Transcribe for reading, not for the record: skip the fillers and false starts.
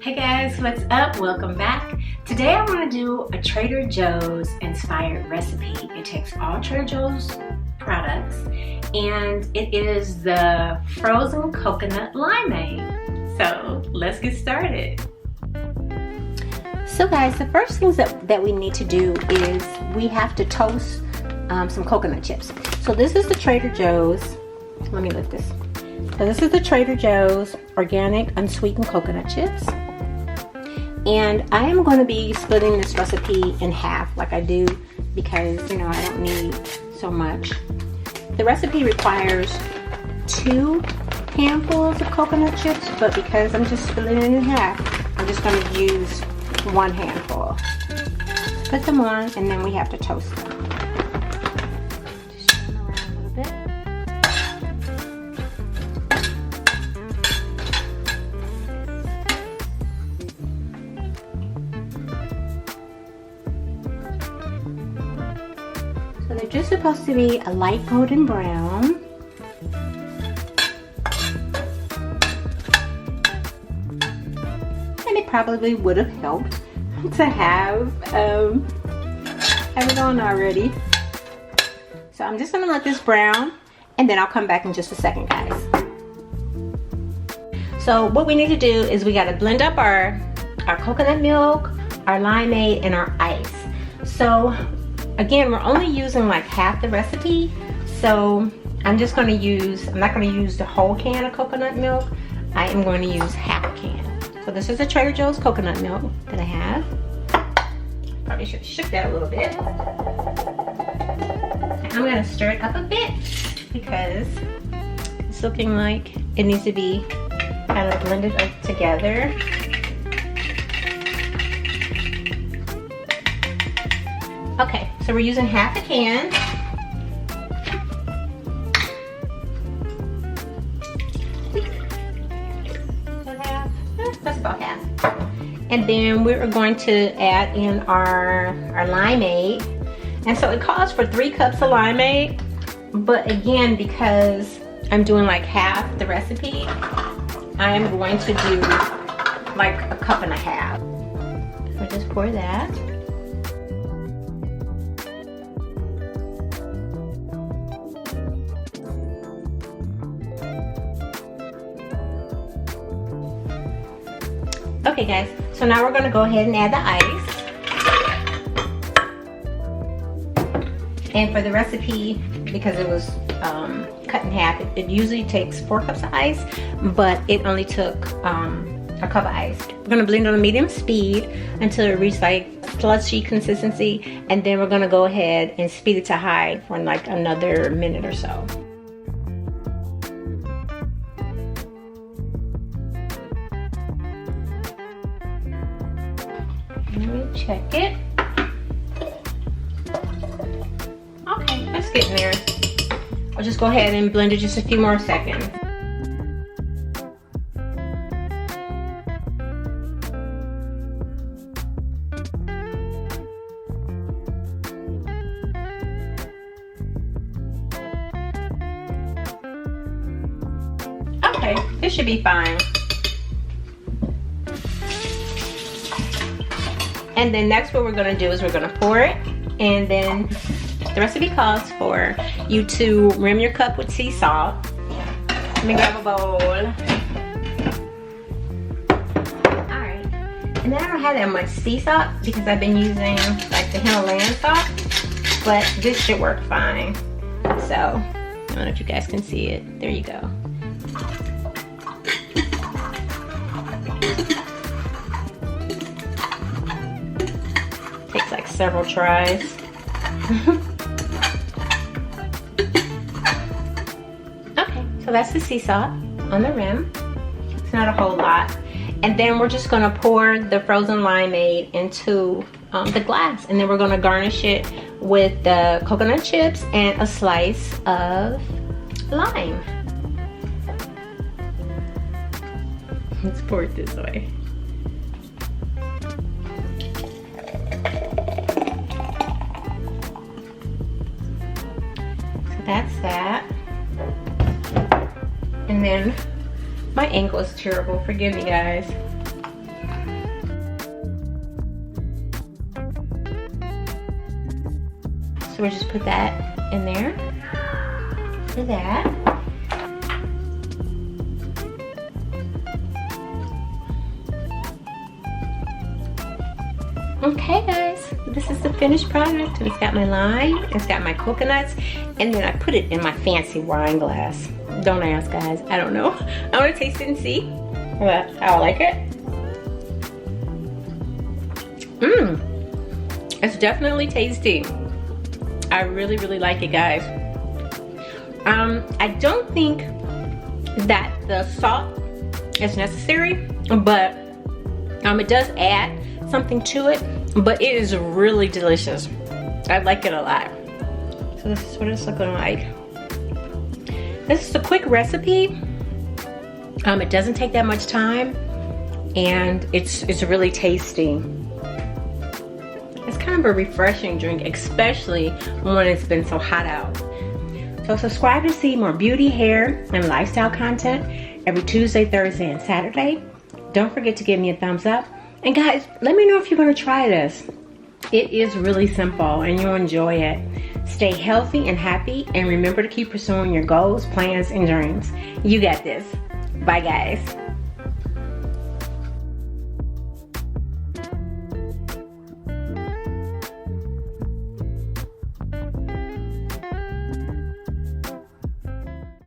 Hey guys, what's up? Welcome back. Today I want to do a Trader Joe's inspired recipe. It takes all Trader Joe's products and it is the frozen coconut limeade. So let's get started. So guys, the first things that we need to do is we have to toast some coconut chips. So this is the Trader Joe's, let me lift this. So this is the Trader Joe's organic unsweetened coconut chips. And I am going to be splitting this recipe in half like I do because, you know, I don't need so much. The recipe requires 2 handfuls of coconut chips, but because I'm just splitting it in half, I'm just going to use 1 handful. Put them on and then we have to toast them. Just turn them around a little bit. So they're just supposed to be a light golden brown. And it probably would have helped to have it on already. So I'm just gonna let this brown and then I'll come back in just a second, guys. So what we need to do is we gotta blend up our coconut milk, our limeade, and our ice. So again, we're only using like half the recipe. So I'm not gonna use the whole can of coconut milk. I am going to use half a can. So this is the Trader Joe's coconut milk that I have. Probably should have shook that a little bit. And I'm gonna stir it up a bit because it's looking like it needs to be kind of blended up together. Okay, so we're using half a can. That's about half. And then we're going to add in our limeade. And so it calls for 3 cups of limeade. But again, because I'm doing like half the recipe, I'm going to do like a cup and a half. So just pour that. Okay guys, so now we're going to go ahead and add the ice. And for the recipe, because it was cut in half, it usually takes 4 cups of ice, but it only took a cup of ice. We're going to blend on a medium speed until it reaches like slushy consistency, and then we're going to go ahead and speed it to high for like another minute or so. Let me check it. Okay, that's getting there. I'll just go ahead and blend it just a few more seconds. Okay, this should be fine. And then next what we're gonna do is we're gonna pour it, and then the recipe calls for you to rim your cup with sea salt. Let me grab a bowl. Alright, and then I don't have that much sea salt because I've been using like the Himalayan salt, but this should work fine. So, I don't know if you guys can see it. There you go. Takes like several tries. Okay, so that's the sea salt on the rim. It's not a whole lot. And then we're just gonna pour the frozen limeade into the glass, and then we're gonna garnish it with the coconut chips and a slice of lime. Let's pour it this way. That's that. And then my angle is terrible, forgive me guys. So we'll just put that in there for that. Okay guys, this is the finished product. It's got my lime, it's got my coconuts, and then I put it in my fancy wine glass. Don't ask guys, I don't know. I want to taste it and see how I like it. It's definitely tasty. I really, really like it guys. I don't think that the salt is necessary, but it does add something to it, but it is really delicious. I like it a lot. So this is what it's looking like. This is a quick recipe. It doesn't take that much time, and it's really tasty. It's kind of a refreshing drink, especially when it's been so hot out. So subscribe to see more beauty, hair, and lifestyle content every Tuesday, Thursday, and Saturday. Don't forget to give me a thumbs up. And guys, let me know if you're going to try this. It is really simple and you'll enjoy it. Stay healthy and happy, and remember to keep pursuing your goals, plans, and dreams. You got this. Bye guys.